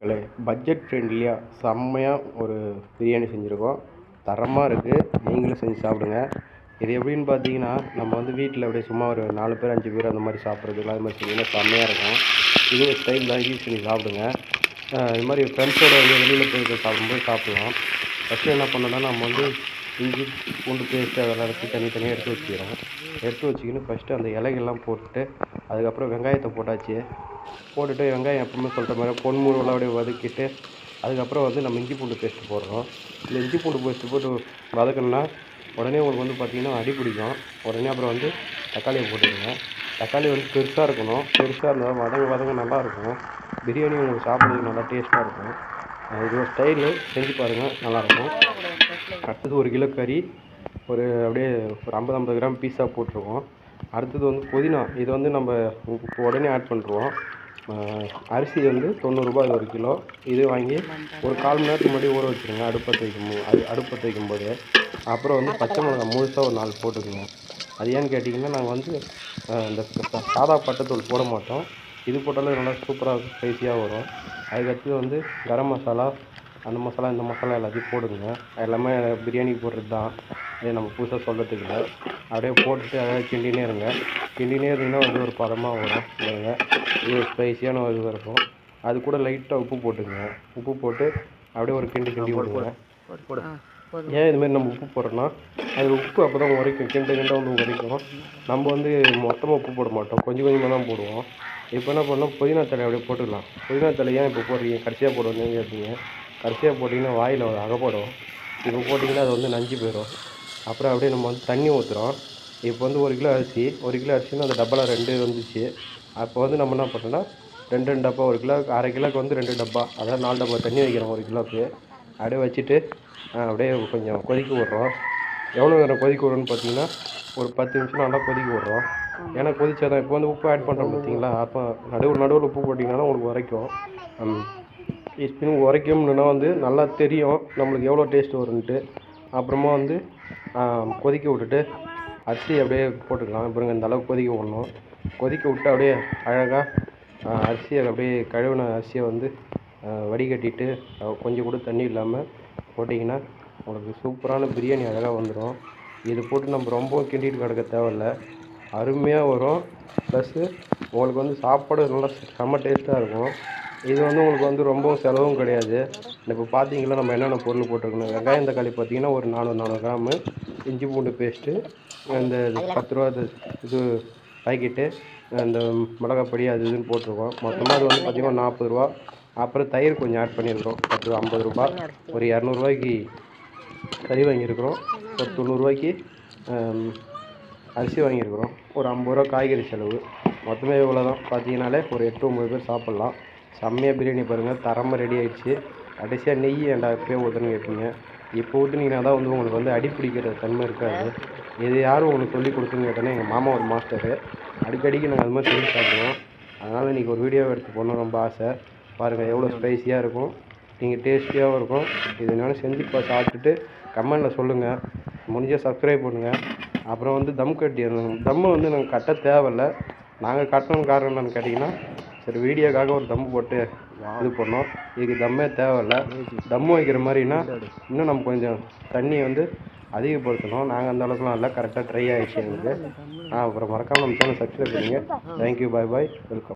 இல்லை பட்ஜெட் ஃப்ரெண்ட்லியாக செம்மையாக ஒரு பிரியாணி செஞ்சுருக்கோம். தரமாக இருக்குது. நீங்களும் செஞ்சு சாப்பிடுங்க. இது எப்படின்னு பார்த்தீங்கன்னா, நம்ம வந்து வீட்டில் அப்படியே சும்மா ஒரு 4 பேர் 5 பேர் அந்த மாதிரி சாப்பிட்றதுக்குலாம் அது மாதிரி செஞ்சிங்கன்னா செம்மையாக இருக்கும். இது ஒரு ஸ்டைல் தான், இது செஞ்சு சாப்பிடுங்க. இது மாதிரி ஃப்ரெண்ட்ஸோட வந்து வெளியில் போய் சாப்பிடும்போது சாப்பிட்லாம். ஃபஸ்ட்டு என்ன பண்ணணும்னா, நம்ம வந்து இஞ்சி பூண்டு பேஸ்ட்டு அதெல்லாம் எடுத்து தனித்தனியாக எடுத்து வச்சுக்கிறோம். எடுத்து வச்சுக்கின்னு ஃபஸ்ட்டு அந்த இலைகள்லாம் போட்டுட்டு, அதுக்கப்புறம் வெங்காயத்தை போட்டுட்டு வெங்காயம் எப்பவுமே சொல்கிற மாதிரி பொன்முருவலாக அப்படியே வதக்கிட்டு, அதுக்கப்புறம் வந்து நம்ம இஞ்சி பூண்டு பேஸ்ட்டு போடுறோம். இந்த இஞ்சி பூண்டு பேஸ்ட்டு போட்டு வதக்கணுன்னா உடனே உங்களுக்கு வந்து பார்த்திங்கன்னா அடி பிடிக்கும். உடனே அப்புறம் வந்து தக்காளியை போட்டுடுங்க. தக்காளி வந்து பெருசாக இருக்கணும். பெருசாக இருந்தால் வதங்க நல்லாயிருக்கும். பிரியாணி உங்களுக்கு சாப்பிட்றதுக்கு நல்லா டேஸ்ட்டாக இருக்கும். இது ஒரு ஸ்டைலு, செஞ்சு பாருங்கள், நல்லாயிருக்கும். அடுத்தது 1 கிலோ கறி அப்படியே ஒரு 50 கிராம் பீஸாக போட்டிருக்கோம். அடுத்தது வந்து புதினா. இது வந்து நம்ம உடனே ஆட் பண்ணுறோம். அரிசி வந்து 90 ரூபா இது 1 கிலோ. இது வாங்கி ஒரு 1/4 மணி நேரத்துக்கு முன்னாடி ஊற வச்சுருங்க. அடுப்பத்தை வைக்கும்போது அப்புறம் வந்து பச்சை மிளகா முழுசாக ஒரு 4 போட்டுக்கோங்க. அது ஏன்னு கேட்டிங்கன்னா, நாங்கள் வந்து இந்த சாதா பட்டைத்தூள் போட மாட்டோம். இது போட்டாலும் நல்லா சூப்பராக ஸ்பைஸியாக வரும். அதுக்கடுத்தது வந்து கரம் மசாலா, அந்த மசாலா இந்த மசாலா எல்லாத்தையும் போடுங்க. எல்லாமே பிரியாணிக்கு போடுறது தான். இது நம்ம புதுசாக சொல்கிறதுக்கு இல்லை. அப்படியே போட்டுட்டு அதாவது கிண்டினே இருந்தீங்கன்னா வந்து ஒரு பதமாக வரும். இல்லைங்க, இது ஒரு ஸ்பைஸியான ஒரு இது இருக்கும். அது கூட லைட்டாக உப்பு போட்டுங்க. உப்பு போட்டு அப்படியே ஒரு கிண்டி விடுங்க. ஏன் இதுமாரி நம்ம உப்பு போடுறோன்னா, அது உப்பு அப்போ தான் உரைக்கும். கிண்ட வந்து உரைக்கும். நம்ம வந்து மொத்தமாக உப்பு போட மாட்டோம், கொஞ்சம் கொஞ்சமாக தான் போடுவோம். இப்போ என்ன பண்ணோம், புதினா தழை அப்படியே போட்டுக்கலாம். புதினா தழை ஏன் இப்போ போடுறீங்க, கடைசியாக போடுவோன்னு கேட்பீங்க. கடைசியாக போட்டிங்கன்னா வாயில் அகப்படும். இப்போ போட்டிங்கன்னா அது வந்து நஞ்சு போயிடும். அப்புறம் அப்படியே நம்ம வந்து தண்ணி ஊற்றுறோம். இப்போ வந்து 1 கிலோ அரிசின்னா அந்த டப்பாவில் 2 வந்துச்சு. அப்போ வந்து நம்ம என்ன பண்ணோன்னா, 2 டப்பா 1 கிலோ, அரை கிலோக்கு வந்து 2 டப்பா, அதாவது 4 டப்பா தண்ணி வைக்கிறோம் 1 கிலோவுக்கு. அப்படியே வச்சுட்டு அப்படியே கொஞ்சம் கொதிக்க விட்றோம். எவ்வளோ நேரம் கொதிக்க விட்றோன்னு பார்த்தீங்கன்னா, ஒரு 10 நிமிஷம் நல்லா கொதிக்க விட்றோம். ஏன்னா கொதிச்சா தான் இப்போ வந்து உப்பு ஆட் பண்ணுறோம் பார்த்தீங்களா, அப்போ நடுவில் உப்பு போட்டிங்கன்னா தான் உங்களுக்கு உரைக்கும். இப்போ உரைக்கும்னா வந்து நல்லா தெரியும் நம்மளுக்கு எவ்வளோ டேஸ்ட் வரும்ன்ட்டு. அப்புறமா வந்து கொதிக்க விட்டுட்டு அரிசி அப்படியே போட்டுக்கலாம். அப்புறம் இந்த அளவுக்கு கொதிக்க விடணும். கொதிக்க விட்டு அப்படியே அழகாக அரிசியை அப்படியே கழுவின அரிசியை வந்து வடிகட்டிட்டு கொஞ்சம் கூட தண்ணி இல்லாமல் போட்டிங்கன்னா உங்களுக்கு சூப்பரான பிரியாணி அழகாக வந்துடும். இது போட்டு நம்ம ரொம்பவும் கிண்டிட்டு கிடக்க தேவையில்ல, அருமையாக வரும். ப்ளஸ்ஸு உங்களுக்கு வந்து சாப்பாடு நல்லா செம்ம டேஸ்ட்டாக இருக்கும். இது வந்து உங்களுக்கு வந்து ரொம்பவும் செலவும் கிடையாது. இப்போ பார்த்தீங்கன்னா நம்ம என்னென்ன பொருள் போட்டிருக்கணும். வெங்காயம் தக்காளி பார்த்தீங்கன்னா ஒரு 400 கிராமு, இஞ்சி பூண்டு பேஸ்ட்டு, இந்த 10 ரூபா இது பாக்கெட்டு, இந்த மிளகாய் பொடி அது இதுன்னு போட்டிருக்கோம். மொத்தமாக அது வந்து பார்த்திங்கன்னா 40 ரூபா. அப்புறம் தயிர் கொஞ்சம் ஆட் பண்ணியிருக்கிறோம். 50 ரூபா. ஒரு 200 ரூபாய்க்கு கறி வாங்கியிருக்கிறோம். ஒரு 90 ரூபாய்க்கு அரிசி வாங்கியிருக்கிறோம். ஒரு 50 ரூபா காய்கறி செலவு. மொத்தமே இவ்வளோ தான். பார்த்தீங்கன்னாலே ஒரு 8 9 பேர் சாப்பிட்லாம். செம்மையாக பிரியாணி பாருங்கள், தரமாக ரெடி ஆகிடுச்சு. கடைசியாக நெய் ஏன்டா இப்போயே ஊற்றுன்னு கேட்பீங்க. இப்போ ஊற்றுனீங்கன்னா தான் வந்து உங்களுக்கு வந்து அடி பிடிக்கிற தன்மை இருக்காது. இது யாரும் உங்களுக்கு சொல்லி கொடுத்துன்னு கேட்டோன்னா, எங்கள் மாமா ஒரு மாஸ்டரு. அடிக்கடிக்கு நாங்கள் அது மாதிரி செஞ்சு சாப்பிடுவோம். அதனால் இன்றைக்கி ஒரு வீடியோ எடுத்து போடணும் ரொம்ப ஆசை. பாருங்கள் எவ்வளோ ஸ்பைஸியாக இருக்கும், நீங்கள் டேஸ்டியாகவும் இருக்கும். இது என்னென்னு செஞ்சு சாப்பிட்டுட்டு கமெண்டில் சொல்லுங்கள். முடிஞ்சால் சப்ஸ்கிரைப் பண்ணுங்கள். அப்புறம் வந்து தம்மை வந்து நாங்கள் கட்ட தேவையில்லை. நாங்கள் கட்டணும்னு காரணம் என்னென்னு கேட்டிங்கன்னா, சரி வீடியோக்காக ஒரு தம்மு போட்டு இது பண்ணோம். இதுக்கு தம்மே தேவையில்லை. தம்மு வைக்கிற மாதிரின்னா இன்னும் நம்ம கொஞ்சம் தண்ணியை வந்து அதிகப்படுத்தணும். நாங்கள் அந்த அளவுக்குலாம் இல்லை, கரெக்டாக ட்ரை ஆகிடுச்சு எங்களுக்கு. அப்புறம் மறக்காமல் நம்ம சேனல் சப்ஸ்கிரைப் பண்ணுங்கள். தேங்க்யூ, பாய், வெல்கம்.